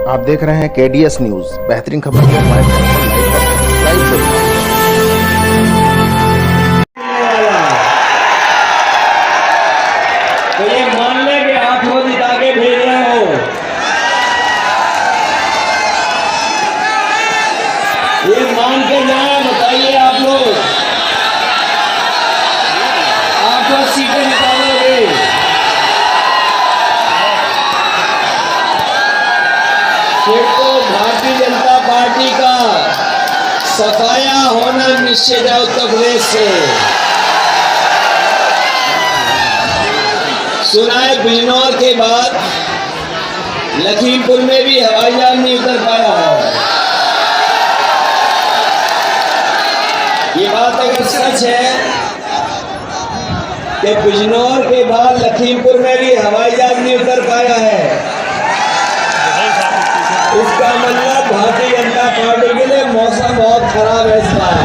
आप देख रहे हैं केडीएस न्यूज। बेहतरीन खबर के हमारे चैनल को लाइक और सब्सक्राइब करें। तो ये मान ले कि हाथों जिता के भेज रहे हो। ये मान के जाए, बताइए आप लोग 8 सीटें निकालोगे। फिर तो भारतीय जनता पार्टी का सफाया होना निश्चित है उत्तर प्रदेश से। सुना है बिजनौर के बाद लखीमपुर में भी हवाई जहाज नहीं उतर पाया है। ये बात अगर सच है कि बिजनौर के बाद लखीमपुर में भी हवाई जहाज नहीं उतर पाया है, इसका मतलब भारतीय जनता पार्टी के लिए मौसम बहुत खराब है इस बार।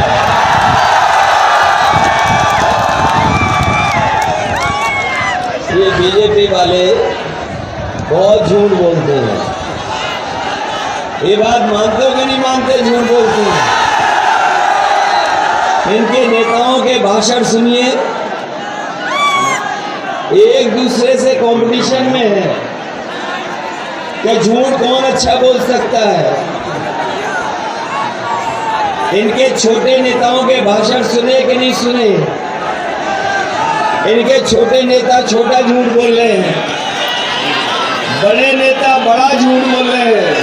ये बीजेपी वाले बहुत झूठ बोलते हैं। ये बात मानते हो कि नहीं मानते? झूठ बोलते हैं। इनके नेताओं के भाषण सुनिए, एक दूसरे से कंपटीशन में है कि झूठ कौन अच्छा बोल सकता है। इनके छोटे नेताओं के भाषण सुने कि नहीं सुने? इनके छोटे नेता छोटा झूठ बोल रहे हैं, बड़े नेता बड़ा झूठ बोल रहे हैं,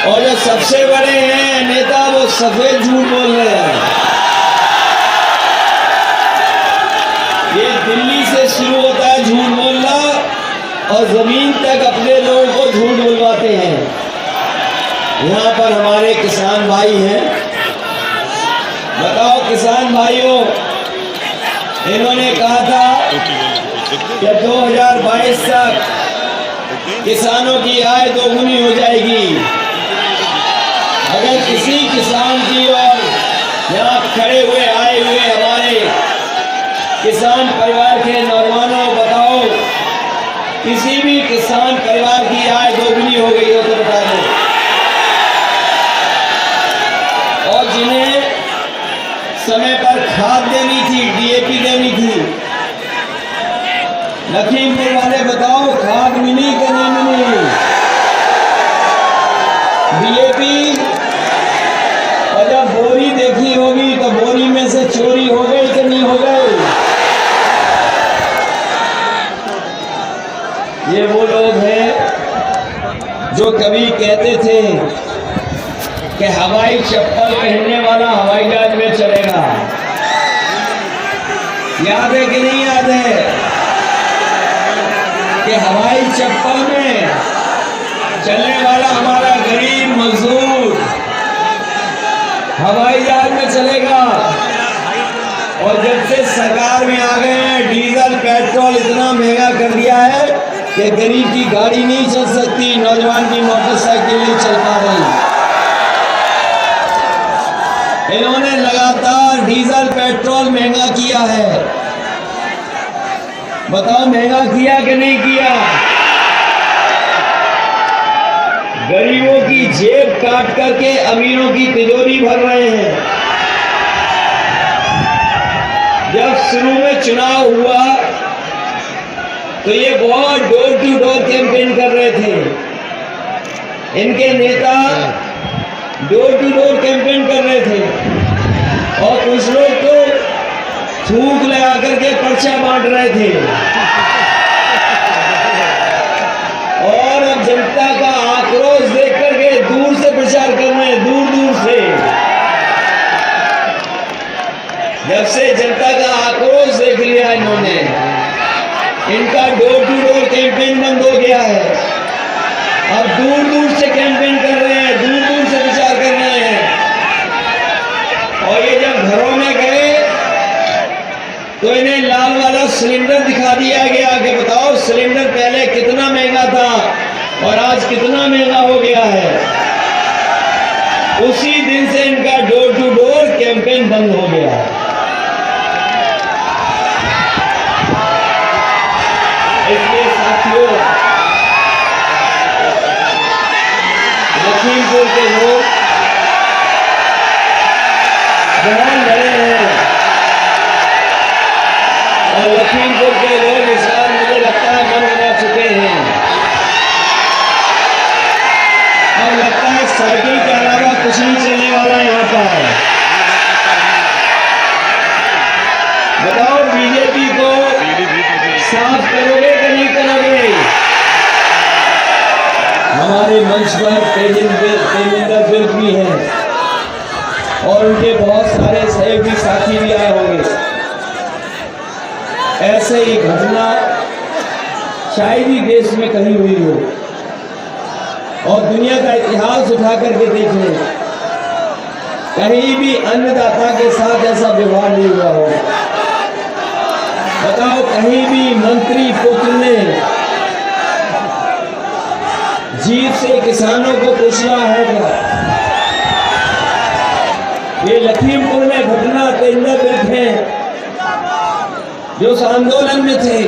और जो सबसे बड़े हैं नेता वो सफेद झूठ बोल रहे हैं। ये दिल्ली से शुरू होता है झूठ बोलना और जमीन तक अपने लोगों को झूठ बुलवाते हैं। यहाँ पर हमारे किसान भाई हैं, बताओ किसान भाइयों, इन्होंने कहा था कि 2022 तक किसानों की आय दोगुनी हो जाएगी। अगर किसी किसान की और यहाँ खड़े हुए आए हुए हमारे किसान परिवार के नौजवानों, बताओ किसी भी किसान परिवार की आय दोगुनी हो गई हो तो बता दो। और जिन्हें समय पर खाद देनी थी, डीएपी देनी थी, लखीमपुर वाले बताओ खाद मिली कि नहीं मिली? डीएपी, और जब बोरी देखी होगी तो बोरी में से चोरी हो गई कि नहीं हो गई? ये वो लोग हैं जो कभी कहते थे कि हवाई चप्पल पहनने वाला हवाई जहाज में चलेगा। याद है कि नहीं याद है कि हवाई चप्पल में चलने वाला हमारा गरीब मजदूर हवाई जहाज में चलेगा। और जब से सरकार में आ गए हैं, डीजल पेट्रोल इतना महंगा कर दिया है कि गरीब की गाड़ी नहीं चल सकती, नौजवान की मोटरसाइकिल नहीं चल पा रही। इन्होंने लगातार डीजल पेट्रोल महंगा किया है। बताओ महंगा किया कि नहीं किया? गरीबों की जेब काट करके अमीरों की तिजोरी भर रहे हैं। जब शुरू में चुनाव हुआ तो ये बहुत डोर टू डोर कैंपेन कर रहे थे। इनके नेता डोर टू डोर कैंपेन कर रहे थे और कुछ लोग तो थूक लगा करके पर्चा बांट रहे थे। और अब जनता का आक्रोश देख करके दूर से प्रचार कर रहे हैं, दूर दूर से। जब से जनता का आक्रोश देख लिया इन्होंने, इनका डोर टू डोर कैंपेन बंद हो गया है। अब दूर दूर से कैंपेन कर रहे हैं, दूर दूर से प्रचार कर रहे हैं। और ये जब घरों में गए तो इन्हें लाल वाला सिलेंडर दिखा दिया गया कि बताओ सिलेंडर पहले कितना महंगा था और आज कितना महंगा हो गया है। उसी दिन से इनका डोर टू डोर कैंपेन बंद हो गया है। इसलिए साथियों, लखीमपुर के लोग बहुत लड़े हैं और लखीमपुर के लोग इस बार मुझे लगता है मन बना चुके हैं और लगता है साइकिल के अलावा कुछ नहीं चलने वाला है यहाँ पर। बताओ बीजेपी को साफ करोगे कि नहीं करोगे? हमारे मंच पर तेजिंदर विर्क भी हैं और उनके बहुत सारे सहयोगी साथी भी आए होंगे। ऐसे ही घटना शायद ही देश में कहीं हुई हो और दुनिया का इतिहास उठा करके देखें, कहीं भी अन्नदाता के साथ ऐसा व्यवहार नहीं हुआ हो। बताओ कहीं भी मंत्री पुत्र ने जीप से किसानों को पूछना होगा। ये लखीमपुर में घटना तेजिंदर विर्क हैं जो उस आंदोलन में थे,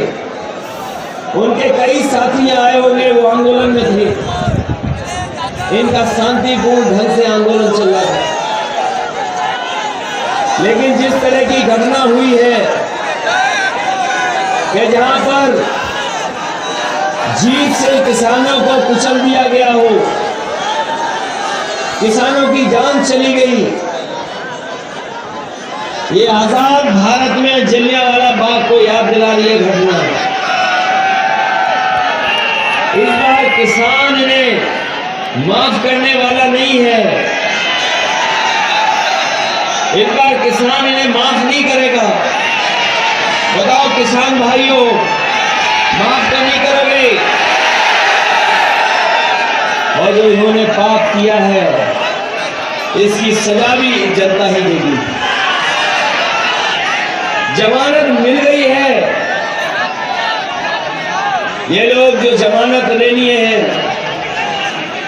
उनके कई साथी आए होंगे, वो आंदोलन में थे। इनका शांतिपूर्ण ढंग से आंदोलन चल रहा था, लेकिन जिस तरह की घटना हुई है कि जहां पर जीप से किसानों को कुचल दिया गया हो, किसानों की जान चली गई। ये आजाद भारत में जलियांवाला बाग को याद दिला रही है घटना। इस बार किसान ने माफ करने वाला नहीं है। इस बार किसान इन्हें माफ नहीं करेगा। बताओ किसान भाइयों, माफ तो नहीं करोगे? और जो इन्होंने पाप किया है इसकी सजा भी जनता ही देगी। जमानत मिल गई है, ये लोग जो जमानत ले लिए हैं,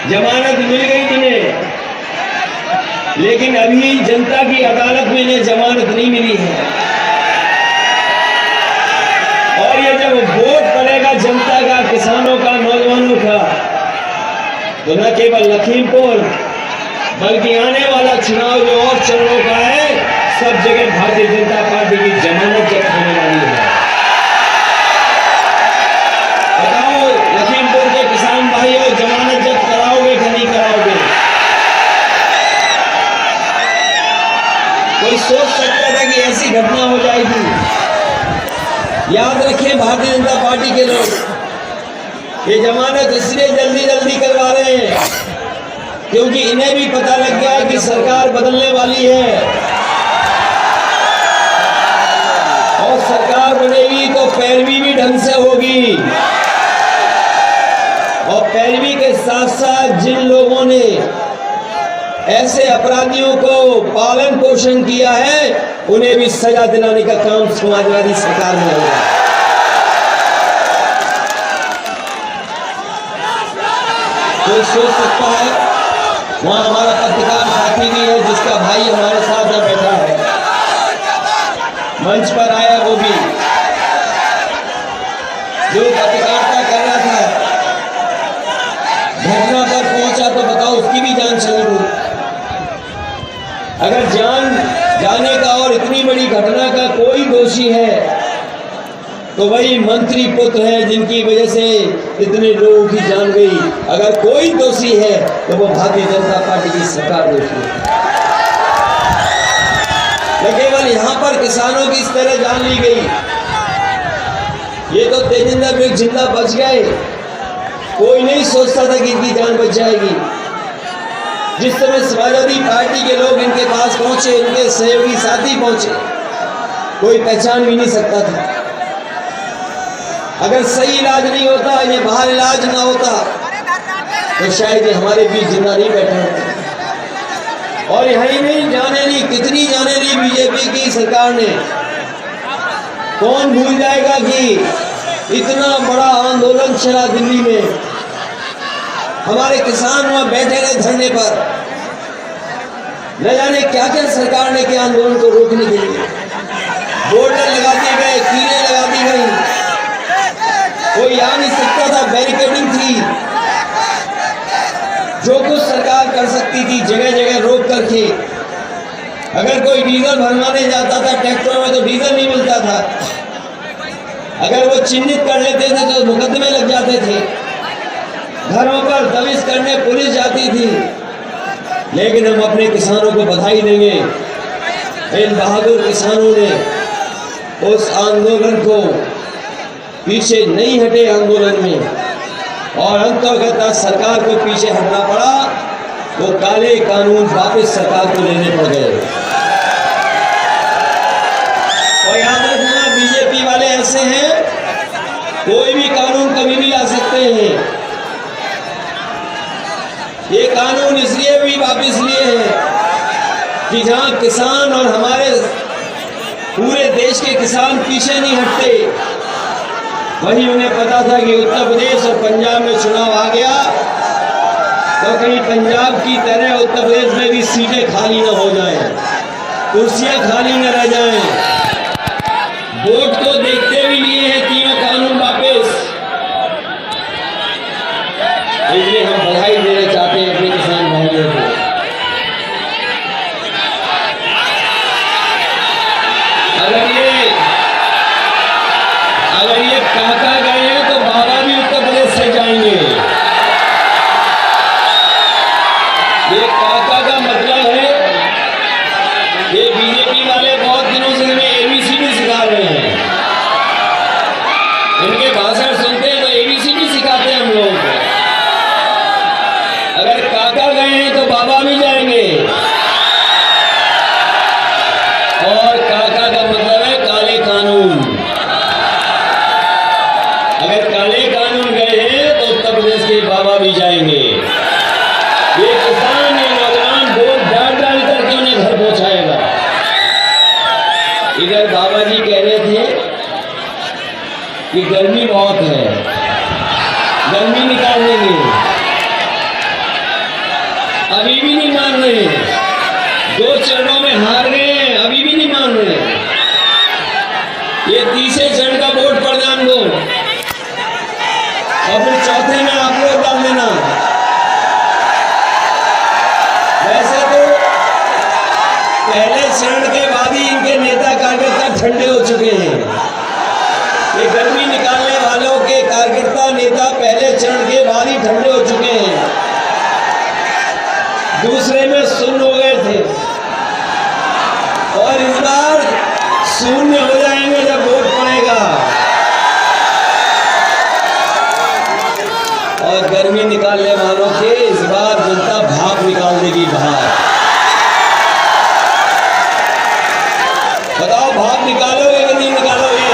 जमानत मिल गई इन्हें, लेकिन अभी जनता की अदालत में इन्हें जमानत नहीं मिली है। और ये जब वोट पड़ेगा जनता का, किसानों का, नौजवानों का, तो न केवल लखीमपुर बल्कि आने वाला चुनाव जो और चरणों का है, सब जगह भारतीय जनता पार्टी की जमानत जब्त होने वाली है। बताओ लखीमपुर के किसान भाइयों, जमानत जब्त कराओगे कि नहीं कराओगे? कोई सोच सकता था कि ऐसी घटना हो जाएगी? याद रखें भारतीय जनता पार्टी के लोग, ये जमानत इसलिए जल्दी जल्दी करवा रहे हैं क्योंकि इन्हें भी पता लग गया है कि सरकार बदलने वाली है और सरकार बनेगी तो पैरवी भी ढंग से होगी। और पैरवी के साथ साथ जिन लोगों ने ऐसे अपराधियों को पालन पोषण किया है, उन्हें भी सजा दिलाने का काम समाजवादी सरकार में होगा। कोई सोच सकता है, वहां हमारा पत्रकार साथी भी है जिसका भाई हमारे साथ में बैठा है, मंच पर आया, वो भी जो पत्रकारिता कर रहा था, घटना पर पहुंचा तो बताओ उसकी भी जान चली गई। अगर जान जाने का और इतनी बड़ी घटना का कोई दोषी है तो वही मंत्री पुत्र है जिनकी वजह से इतने लोगों की जान गई। अगर कोई दोषी है तो वो भारतीय जनता पार्टी की सरकार दोषी है। न केवल यहाँ पर किसानों की इस तरह जान ली गई, ये तो तेजिंदर विर्क जिंदा बच गए। कोई नहीं सोचता था कि इनकी जान बच जाएगी। जिस समय समाजवादी पार्टी के लोग इनके पास पहुंचे, इनके सहयोगी साथी पहुंचे, कोई पहचान भी नहीं सकता था। अगर सही इलाज नहीं होता, इन्हें बाहर इलाज ना होता, तो शायद ये हमारे बीच जिंदा नहीं बैठे होते। और यही नहीं, जाने नहीं, कितनी जाने नहीं बीजेपी की सरकार ने। कौन भूल जाएगा कि इतना बड़ा आंदोलन चला दिल्ली में, हमारे किसान वहां बैठे रहे धरने पर, न जाने क्या क्या सरकार ने किया आंदोलन को रोकने के लिए। बोर्डर लगा दिए गए, कीलें लगा दी गई, कोई आ नहीं सकता था, बैरिकेडिंग थी। जो कुछ सरकार कर सकती थी जगह जगह रोक करके, अगर कोई डीजल भरवाने जाता था ट्रैक्टरों में तो डीजल नहीं मिलता था, अगर वो चिन्हित कर लेते थे तो मुकदमे लग जाते थे, घरों पर दबिश करने पुलिस जाती थी। लेकिन हम अपने किसानों को बधाई देंगे, इन बहादुर किसानों ने उस आंदोलन को पीछे नहीं हटे आंदोलन में, और अंततः सरकार को पीछे हटना पड़ा, वो काले कानून वापस सरकार को लेने पड़ गए। और याद रखना, बीजेपी वाले ऐसे हैं, कोई भी कानून कभी भी ला सकते हैं। ये कानून इसलिए भी वापस लिए हैं कि जहां किसान और हमारे पूरे देश के किसान पीछे नहीं हटते, वहीं उन्हें पता था कि उत्तर प्रदेश और पंजाब में चुनाव आ गया तो कहीं पंजाब की तरह उत्तर प्रदेश में भी सीटें खाली न हो जाएं, कुर्सियां खाली न रह जाएं। वोट को देखते भी लिए हैं तीनों कानून वापस। इसलिए हम बधाई देना चाहते हैं अपने किसान भाइयों को। अगर ये काका गए हैं तो बाबा भी उत्तर प्रदेश से जाएंगे। ये काका का मतलब है, ये बीजेपी वाले बहुत दिनों से हमें एबीसीडी सिखा रहे हैं। इनके भाषण सुनते हैं तो एबीसीडी सिखाते हैं हम लोगों को। अगर काका गए हैं तो बाबा भी जाएंगे, और काका का मतलब है काले कानून। अगर काले कानून गए हैं तो उत्तर प्रदेश के बाबा भी जाएंगे। ये किसान, ये नौजवान वोट डाल डाल करके उन्हें घर पहुंचाएगा। इधर बाबा जी कह रहे थे कि गर्मी बहुत है, गर्मी निकाल देंगे, अभी भी नहीं मान रहे। 2 चरणों में हार गए हैं, अभी भी नहीं मान रहे। ये तीसरे चरण का वोट प्रदान दो और फिर चौथे में आप लोग डाल देना। वैसे तो पहले चरण के बाद ही इनके नेता कार्यकर्ता ठंडे हो चुके हैं। ये गर्मी निकालने वालों के कार्यकर्ता नेता पहले चरण के बाद ही ठंडे हो चुके हैं, दूसरे में शून्य हो गए थे, और इस बार शून्य हो जाएंगे जब वोट पड़ेगा। और गर्मी निकालने वालों के इस बार जनता भाप निकाल देगी। भाप बताओ, भाप निकालोगे कि नहीं निकालोगे?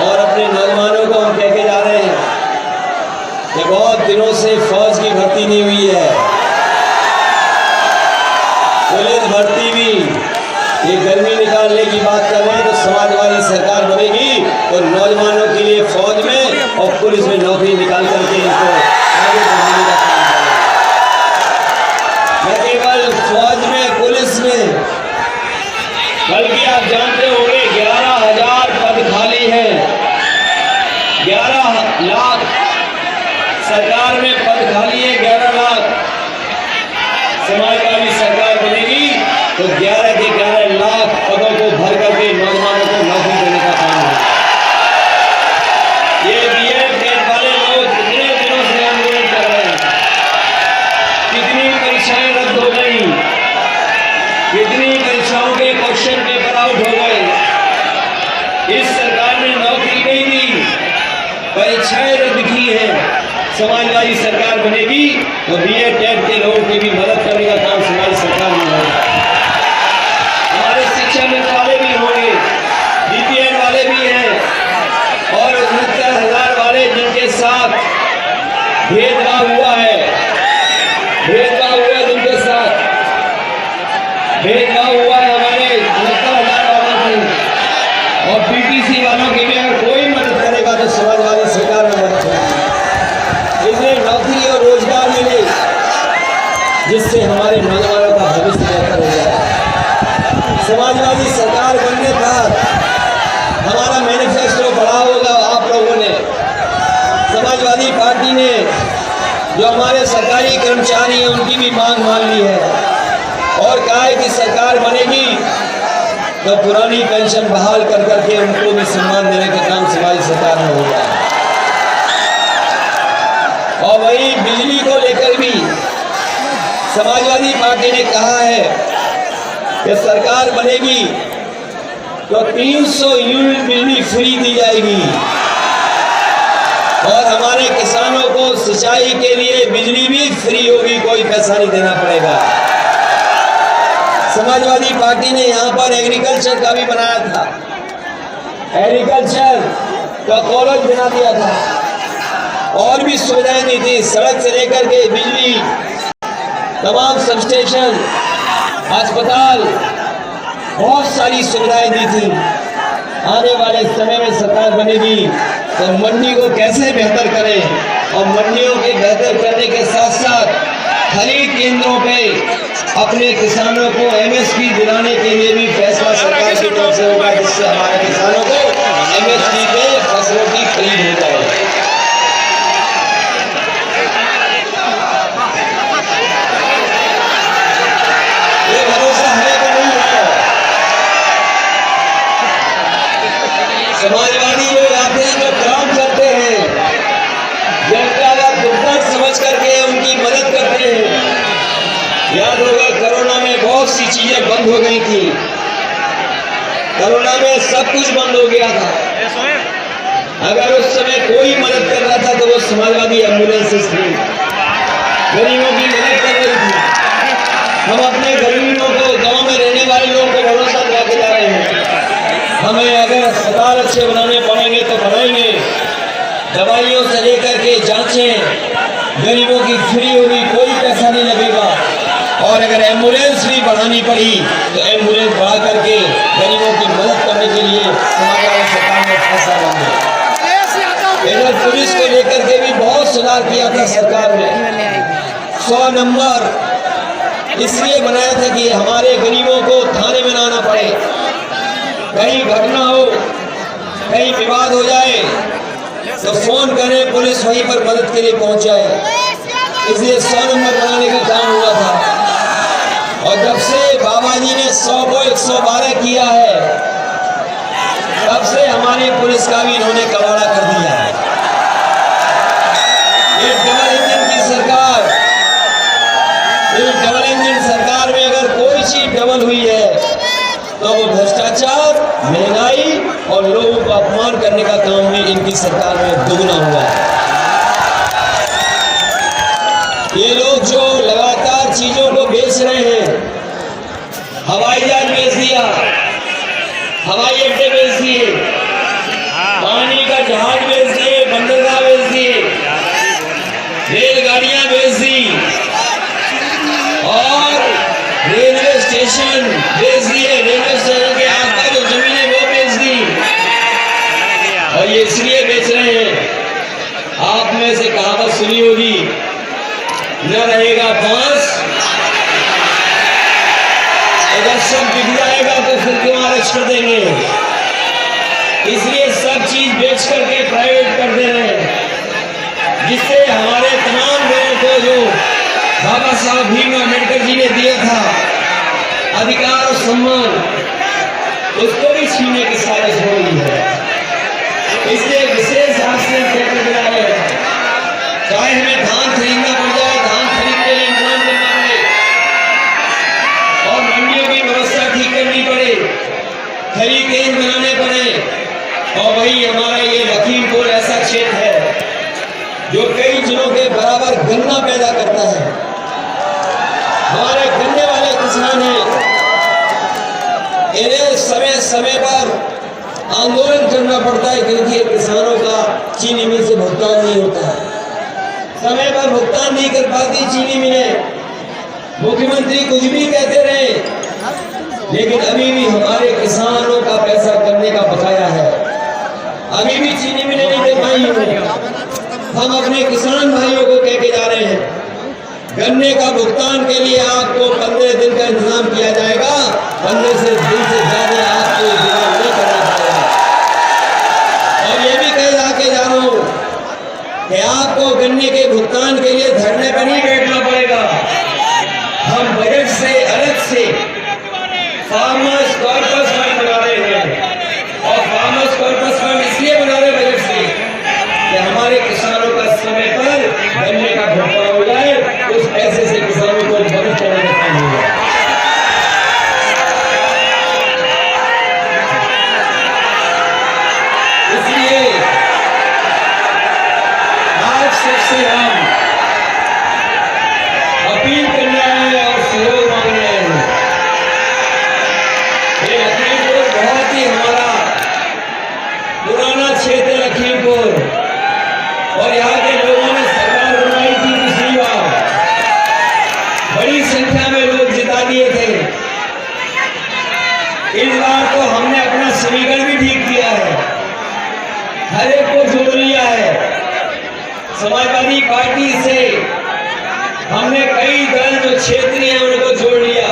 और अपने नौजवानों को हम कह के जा रहे हैं कि बहुत दिनों से फौज की भर्ती नहीं हुई है, पुलिस भर्ती भी। ये गर्मी निकालने की बात कर रहे हैं तो समाजवादी सरकार बनेगी तो नौजवानों के लिए फौज में और पुलिस में नौकरी निकाल करके इनको आगे बढ़ाने का काम करें। न केवल फौज में, पुलिस में, बल्कि आप जानते होंगे 11,000 पद खाली हैं। 11 लाख सरकार में पद खाली है, 11 लाख। समाजवादी सरकार बनेगी तो 11 के 11 लाख पदों को भर करके नौजवानों को नौकरी देने का काम है। ये बीएड टेट वाले लोग कितने दिनों से आंदोलन कर रहे हैं, कितनी परीक्षाएं रद्द हो गई, कितनी परीक्षाओं के क्वेश्चन पेपर आउट हो गए। इस सरकार ने नौकरी नहीं दी, परीक्षाएं रद्द की हैं। समाजवादी सरकार बनेगी तो बीएड टेट के लोगों की भी मदद करने का काम समाज सरकार में होगा। हमारे शिक्षा मित्र वाले भी होंगे, बीपीएल वाले भी हैं, और 69,000 वाले जिनके साथ भेदभाव हुआ है, भेदभाव हुआ है, जिनके साथ भेदभाव हुआ है हमारे 69,000 वालों की। और पीटीसी वालों की भी अगर कोई मदद करेगा तो समाजवादी सरकार में मदद करेगी। इसलिए नौकरी और रोजगार मिले जिससे हमारे नौजवानों का भविष्य बेहतर हो जाए। समाजवादी सरकार बनने पर हमारा मैनिफेस्टो बड़ा होगा। आप लोगों ने, समाजवादी पार्टी ने जो हमारे सरकारी कर्मचारी हैं उनकी भी मांग मान ली है और कहा है कि सरकार बनेगी तो पुरानी पेंशन बहाल कर करके उनको भी सम्मान देने का काम हमारी सरकार में होगा। और वही बिजली को लेकर भी समाजवादी पार्टी ने कहा है कि सरकार बनेगी तो 300 यूनिट बिजली फ्री दी जाएगी और हमारे किसानों को सिंचाई के लिए बिजली भी फ्री होगी, कोई पैसा नहीं देना पड़ेगा। समाजवादी पार्टी ने यहाँ पर एग्रीकल्चर का भी बनाया था, एग्रीकल्चर का कॉलेज बना दिया था और भी सुविधाएं दी थी, सड़क से लेकर के बिजली, तमाम सब स्टेशन, अस्पताल, बहुत सारी सुविधाएं दी थी। आने वाले समय में सरकार बनेगी तो मंडी को कैसे बेहतर करें और मंडियों के बेहतर करने के साथ साथ खरीद केंद्रों पे अपने किसानों को एमएसपी दिलाने के लिए भी फैसला सरकार की तरफ से होगा, जिससे हमारे किसानों को एमएसपी पे फसलों की खरीद हो जाए। ये भरोसा है कि नहीं है? समाजवादी लोग आते हैं जो काम करते हैं, जनता का दुर्दर्द समझ करके उनकी मदद करते हैं। याद होगा कोरोना में बहुत सी चीजें बंद हो गई थी, कोरोना में सब कुछ बंद हो गया था। अगर उस समय कोई मदद कर रहा था तो वो समाजवादी एम्बुलेंसेस थी, गरीबों की मदद कर रही थी। हम अपने गरीबों को, गांव में रहने वाले लोगों को भरोसा दिला के जा रहे हैं। हमें अगर अस्पताल अच्छे बनाने पड़ेंगे तो बनाएंगे, दवाइयों से लेकर के जांचें गरीबों की फ्री होगी, कोई पैसा नहीं लगेगा। और अगर एम्बुलेंस भी बढ़ानी पड़ी तो एम्बुलेंस बढ़ा करके गरीबों की मदद करने के लिए समाजवादी सरकार ने फैसला लिया। इधर पुलिस को लेकर के भी बहुत सुधार किया था सरकार ने। 100 नंबर इसलिए बनाया था कि हमारे गरीबों को थाने में ना आना पड़े, कहीं घटना हो, कहीं विवाद हो जाए तो फोन करें, पुलिस वहीं पर मदद के लिए पहुंच जाए। इसलिए 100 नंबर बनाने का काम हुआ था। और जब से बाबा जी ने 100 को 112 किया है, तब से हमारी पुलिस का भी इन्होंने कबाड़ा कर दिया है। ये डबल इंजन की सरकार, इस डबल इंजन सरकार में अगर कोई चीज डबल हुई है तो वो भ्रष्टाचार, महंगाई और लोगों को अपमान करने का काम भी इनकी सरकार में दुगना हुआ है। ये लोग जो लगातार चीजों को बेच रहे हैं, हवाई जहाज बेच दिया, हवाई अड्डे बेच दिए, पानी का जहाज बेच दिए, बंदरगाह बेच दिए, रेलगाड़ियां बेच दी और रेलवे स्टेशन बेच दिए, रेलवे स्टेशन के आसपास जो जमीनें वो बेच दी। और ये इसलिए बेच रहे हैं, आप में से कहावत सुनी होगी, न रहेगा बांस, अगर सब बिक जाएगा तो फिर क्यों अरेस्ट कर देंगे। इसलिए सब चीज बेच करके प्राइवेट कर दे रहे हैं, जिससे हमारे तमाम लोगों को जो बाबा साहब भीम अम्बेडकर जी ने दिया था अधिकार और सम्मान, उसको भी छीनने की साजिश हो रही है। इसलिए विशेष राष्ट्रीय कहते जा रहे हैं, चाहे हमें धान खरीदना पड़ जाए, धान खरीद के लिए इंतजाम करना पड़े और मंडियों की व्यवस्था ठीक करनी पड़े, खरीद केंद्र बनाने पड़े। और वही हमारा ये लखीमपुर ऐसा क्षेत्र है जो कई जिलों के बराबर गन्ना पैदा करता है। हमारे गन्ने वाले किसान हैं, इन्हें समय समय पर आंदोलन करना पड़ता है क्योंकि किसानों का चीनी मिल से भुगतान नहीं होता है, समय पर भुगतान नहीं कर पाती चीनी मिलें। मुख्यमंत्री कुछ भी कहते रहे, लेकिन अभी भी हमारे किसानों का पैसा करने का बकाया है, अभी भी चीनी मिलें नहीं दे पाई हैं। हम अपने किसान भाइयों को कह के जा रहे हैं, गन्ने का भुगतान के लिए आपको 15 दिन का इंतजाम किया जाएगा, 15 दिन से ज्यादा आपको इंतजाम नहीं करना पड़ेगा। और ये भी कह जा के जा रहा हूं कि आपको गन्ने के भुगतान के लिए इस बार तो हमने अपना समीकरण भी ठीक किया है, हर एक को जोड़ लिया है। समाजवादी पार्टी से हमने कई दल जो क्षेत्रीय हैं उनको जोड़ लिया।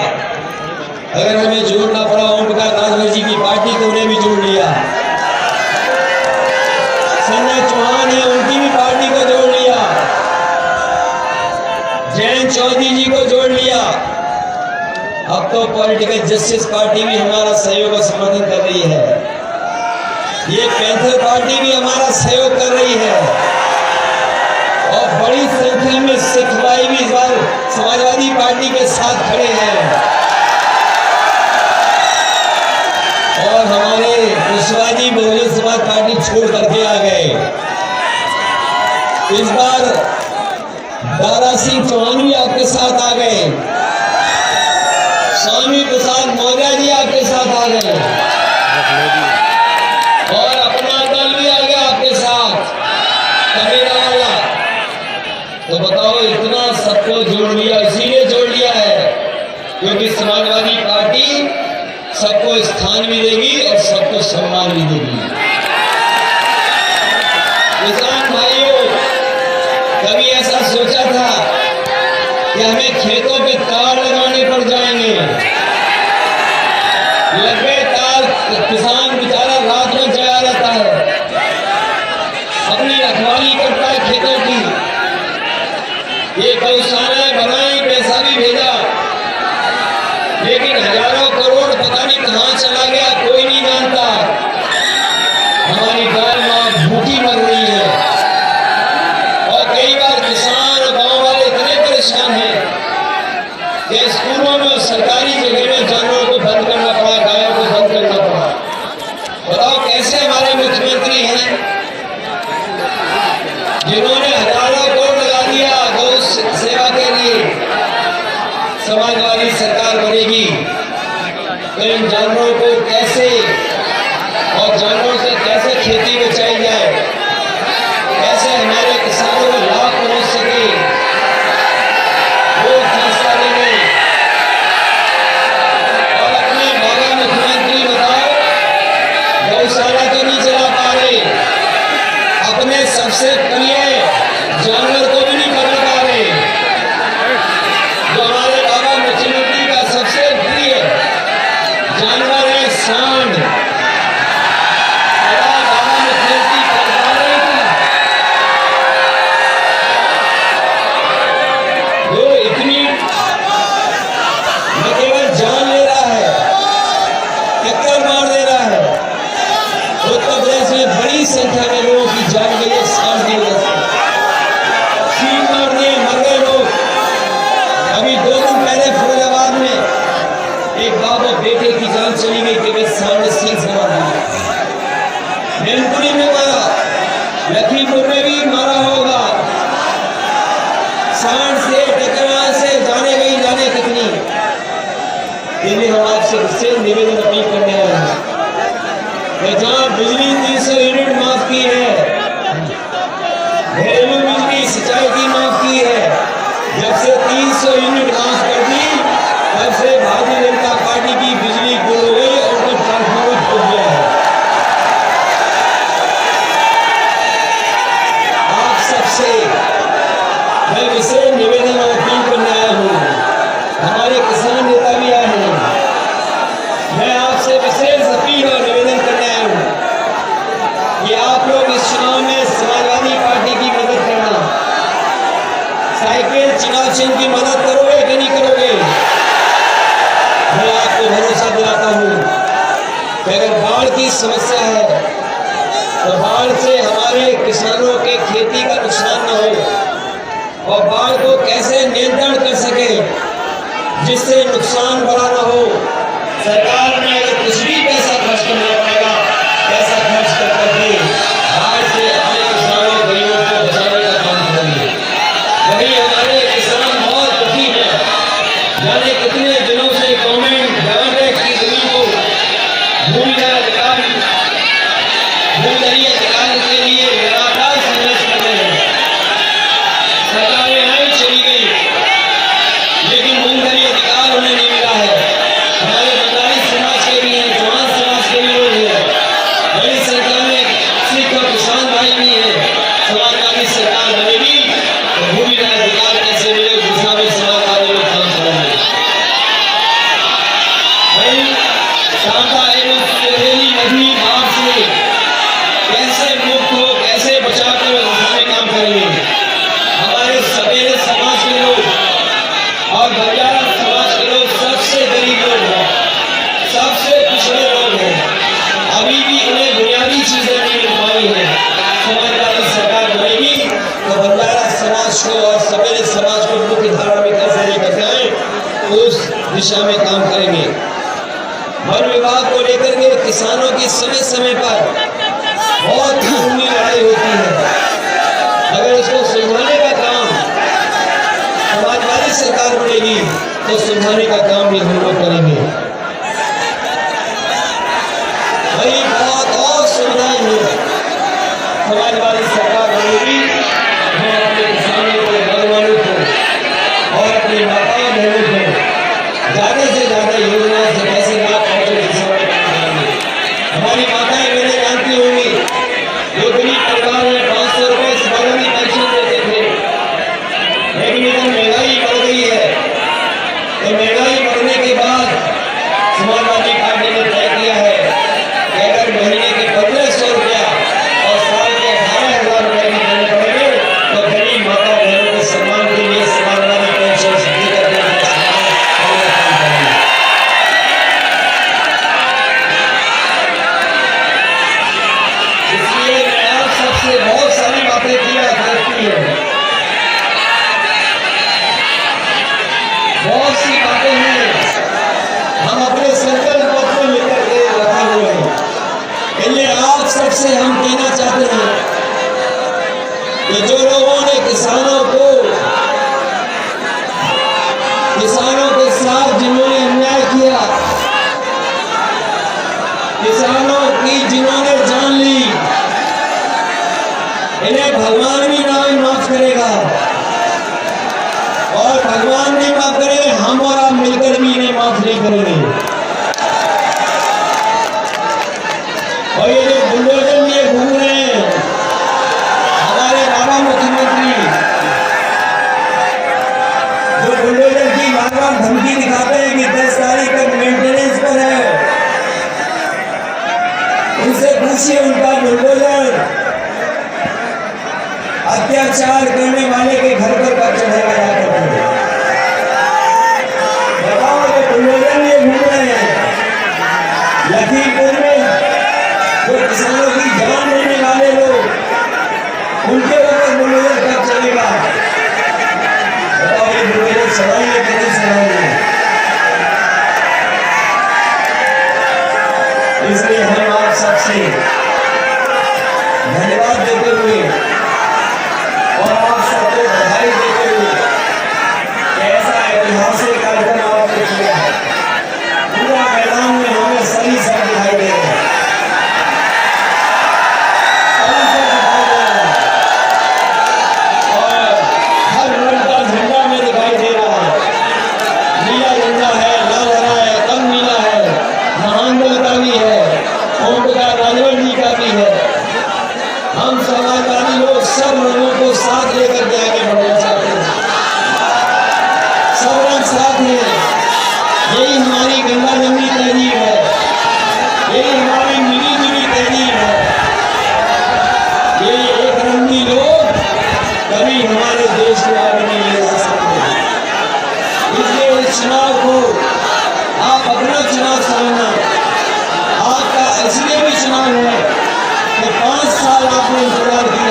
अगर हमें जोड़ना पड़ा ओम प्रकाश राजभर जी की पार्टी को उन्हें भी जोड़ लिया। संजय चौहान है उनकी भी पार्टी को जोड़ लिया। जयंत चौधरी जी को जोड़ लिया। अब तो पॉलिटिकल जस्टिस पार्टी भी हमारा सहयोग और समर्थन कर रही है। ये पैंथर पार्टी भी हमारा सहयोग कर रही है और बड़ी संख्या में सिख भाई भी इस बार समाजवादी पार्टी के साथ खड़े हैं। और हमारे विश्वाजी बहुजन समाज पार्टी छोड़ करके आ गए। इस बार दारा सिंह चौहान भी आपके साथ आ गए, स्वामी प्रसाद मौर्य जी आपके साथ आ गए और अपना दल भी आ गया आपके साथ, कबीरा वाला। तो बताओ इतना सबको जोड़ लिया, इसीलिए जोड़ लिया है क्योंकि समाजवादी पार्टी सबको स्थान भी देगी और सबको सम्मान भी देगी। किसान भाइयों, कभी ऐसा सोचा था कि हमें खेतों पे तार लगाने पड़ जाएंगे? लगे तार, किसान बेचारा रात में जगा रहता है, अपनी रखवाली करता है खेतों की। ये गौशालाएं बनाई, पैसा भी भेजा, लेकिन हजारों करोड़ पता नहीं कहां चला गया, कोई नहीं जानता। हमारी गाय मां भूखी मर रही है और कई बार किसान और गांव वाले इतने परेशान हैं कि स्कूलों में सरकारी जगह में जानवरों को बंद करना पड़ा, गायों को बंद करना पड़ा। बताओ कैसे हमारे मुख्यमंत्री हैं जिन्होंने हजारों करोड़ लगा दिया गौ सेवा के लिए। समाजवादी सरकार बनेगी तो इन जानवरों को कैसे और जानवरों से कैसे खेती बचाई जाए, कैसे हमारे किसानों को लाभ पहुंच सके, वो फैसला लेंगे। और अपने बाबा मुख्यमंत्री बताओ, गौशाला तो नहीं चला पा रहे, अपने सबसे प्रिय जानवर को भी नहीं पकड़ पा रहे। जो हमारे बाबा मुख्यमंत्री का सबसे प्रिय जानवर है सांड, बाबा मुख्यमंत्री कर पा रहे क्या? जो इतनी न केवल जान ले रहा है, टक्कर मार दे रहा है। उत्तर प्रदेश में बड़ी संख्या में लोगों की जान गई है सांड की वजह से, सील मार दिए, मर गए लोग। अभी 2 दिन पहले फरीदाबाद में एक बाप और बेटे की जान चली गई कि वे सांड सील से मार दिया। मैनपुरी में मारा, लखीमपुर में भी मारा होगा। सांड से टकराने से जाने गई, जाने कितनी। इसलिए हम आपसे विशेष निवेदन अपील करने आए हैं कि जहां बिजली 300 यूनिट माफ की है, घरेलू बिजली सिंचाई की माफ की है, जब से 300 यूनिट माफ कर दी तब से भारतीय जनता पार्टी की बिजली गुल हो गई और उनका ट्रांसफार्मर फूट गया है। आप सबसे मैं विशेष निवेदन और अपील करने आया हूँ। हमारे किसान नेता भी आए हैं। मैं आपसे विशेष अपील और निवेदन करने आया हूँ कि आप लोग इस चुनाव में समाजवादी पार्टी की मदद करना। साइकिल चुनाव चिन्ह की मदद करोगे कि नहीं करोगे? मैं आपको भरोसा दिलाता हूँ कि अगर बाढ़ की समस्या है तो बाढ़ से हमारे किसानों के खेती का नुकसान न हो और बाढ़ को कैसे नियंत्रण कर सके जिससे नुकसान बड़ा न हो। सरकार ने अगर कुछ भी पैसा खर्च करना पड़ेगा, पैसा खर्च कर करके बाढ़ से हमारे किसानों गरीबों को बचाने का काम करेंगे। वही हमारे किसान बहुत दुखी है, जाने कितने दिनों से गवर्नमेंट की जमीन को भूमिदरी अधिकार के लिए लगातार संघर्ष कर रहे हैं। सरकारें आई चली गई, लेकिन भूमिदरी अधिकार उन्हें नहीं मिला है। हमारे बंगाली समाज के भी को और सवेरे समाज को मुख्य धारा में कैसे लेकर जाए, उस दिशा में काम करेंगे। वन विभाग को लेकर के किसानों की समय समय पर बहुत कानूनी लड़ाई होती है। अगर उसको सुलझाने का काम समाजवादी सरकार बनेगी तो सुलझाने का काम भी हम लोग करेंगे। वही बहुत और सुविधाएं हैं समाजवादी सरकार बनेगी। हम अपने किसानों को, नौजवानों को और अपनी माताओं बहनों को ज्यादा से ज्यादा योजनाओं से कैसे लाभ पहुंचे किसानों को करेंगे। हमारी माताएं बहनें जानती होंगी, जो गरीब परिवार में 500 रुपए सालों की पेंशन देते थे, लेकिन इधर महंगाई बढ़ गई है। तो महंगाई बढ़ने के बाद समाजवादी पार्टी ने तय किया है कि अगर महीने के 1500 रुपया और साल के 18,000 रुपए भी देने पड़ेंगे तो गरीब माता बहनों के सम्मान के लिए समाजवादी पेंशन देकर के उनका सम्मान करेंगे। इसलिए मैं आप सबसे बहुत सारी बातें किया करती है, बहुत सी बातें हैं हम अपने संकल्प पत्र में लेकर के रखे हुए हैं। इसलिए आप सबसे हम कहना चाहते हैं कि जो लोगों ने किसानों के साथ जिन्होंने अन्याय किया, किसानों की जिन्होंने जान ली, इन्हें भगवान भी ना माफ करेगा और भगवान भी माफ करे, हम और आप मिलकर भी इन्हें माफ नहीं करेंगे। और ये जो बुलडोजर लिए घूम रहे हैं हमारे बाबा मुख्यमंत्री, जो बुलडोजर की बार-बार धमकी दिखाते हैं कि 10 तारीख तक मेंटेनेंस पर है, उनसे पूछिए उनका बुलडोजर अत्याचार करने वाले के घर पर कब चढ़ेगा जाकर के बताओ। जो बुलडोजर लिए घूम रहे हैं लखीमपुर में, जो किसानों की जान लेने वाले लोग, उनके ऊपर बुलडोजर कब चलेगा बताओ। ये बुलडोजर चलाएंगे कि नहीं चलाएंगे? इसलिए हम आप सबसे धन्यवाद देते हुए और आप सबको बधाई देते हुए ऐसा ऐतिहासिक कार्यक्रम आपने किया है। पूरा मैदान में हमें सही सब दिखाई दे रहे हैं, और हर रंग का झंडा में दिखाई दे रहा है। नीला झंडा है, लाल हरा है, तंग नीला है, महानगढ़ का भी है, ओम प्रकाश राजभर जी का भी है। हम समाजवादी लोग सब रंगों को साथ लेकर के आगे बढ़ना चाहते हैं। सब रंग साथ हैं, यही हमारी गंगा जमनी तहजीब है, यही हमारी मिली जुली तहजीब है। ये एक रंगी लोग कभी हमारे देश को आगे नहीं ले जा सकते। इसलिए इस चुनाव को आप अपना चुनाव समझना, आपका इसलिए भी चुनाव है कि 5 साल आपने इंतजार किया।